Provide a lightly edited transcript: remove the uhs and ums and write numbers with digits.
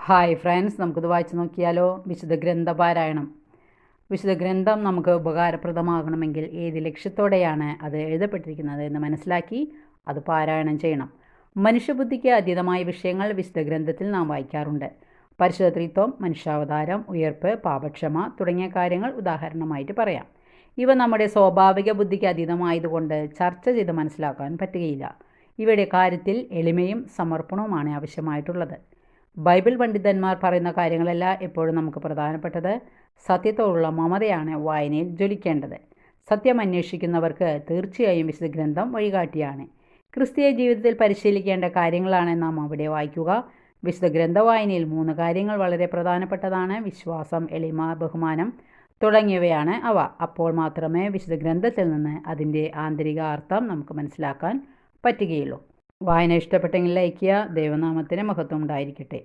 Hi friends, നമുക്കിത് വായിച്ച് നോക്കിയാലോ. വിശുദ്ധ ഗ്രന്ഥപാരായണം. വിശുദ്ധ ഗ്രന്ഥം നമുക്ക് ഉപകാരപ്രദമാകണമെങ്കിൽ ഏത് ലക്ഷ്യത്തോടെയാണ് അത് എഴുതപ്പെട്ടിരിക്കുന്നത് എന്ന് മനസ്സിലാക്കി അത് പാരായണം ചെയ്യണം. മനുഷ്യബുദ്ധിക്ക് അതീതമായ വിഷയങ്ങൾ വിശുദ്ധ ഗ്രന്ഥത്തിൽ നാം വായിക്കാറുണ്ട്. പരിശുദ്ധ ത്രിത്വം, മനുഷ്യാവതാരം, ഉയർപ്പ്, പാപക്ഷമ തുടങ്ങിയ കാര്യങ്ങൾ ഉദാഹരണമായിട്ട് പറയാം. ഇവ നമ്മുടെ സ്വാഭാവിക ബുദ്ധിക്ക് അതീതമായതുകൊണ്ട് ചർച്ച ചെയ്ത് മനസ്സിലാക്കാൻ പറ്റുകയില്ല. ഇവയുടെ കാര്യത്തിൽ എളിമയും സമർപ്പണവുമാണ് ആവശ്യമായിട്ടുള്ളത്. ബൈബിൾ പണ്ഡിതന്മാർ പറയുന്ന കാര്യങ്ങളല്ല എപ്പോഴും നമുക്ക് പ്രധാനപ്പെട്ടത്. സത്യത്തോടുള്ള മമതയാണ് വായനയിൽ ജ്വലിക്കേണ്ടത്. സത്യം അന്വേഷിക്കുന്നവർക്ക് തീർച്ചയായും വിശുദ്ധ ഗ്രന്ഥം വഴികാട്ടിയാണ്. ക്രിസ്തീയ ജീവിതത്തിൽ പരിശീലിക്കേണ്ട കാര്യങ്ങളാണ് നാം അവിടെ വായിക്കുക. വിശുദ്ധ ഗ്രന്ഥ വായനയിൽ 3 കാര്യങ്ങൾ വളരെ പ്രധാനപ്പെട്ടതാണ്. വിശ്വാസം, എളിമ, ബഹുമാനം തുടങ്ങിയവയാണ് അവ. അപ്പോൾ മാത്രമേ വിശുദ്ധ ഗ്രന്ഥത്തിൽ നിന്ന് അതിൻ്റെ ആന്തരിക അർത്ഥം നമുക്ക് മനസ്സിലാക്കാൻ പറ്റുകയുള്ളൂ. വായന ഇഷ്ടപ്പെട്ടെങ്കിൽ ലൈക്ക് ചെയ്യുക. ദൈവനാമത്തിന് മഹത്വം ഉണ്ടായിരിക്കട്ടെ.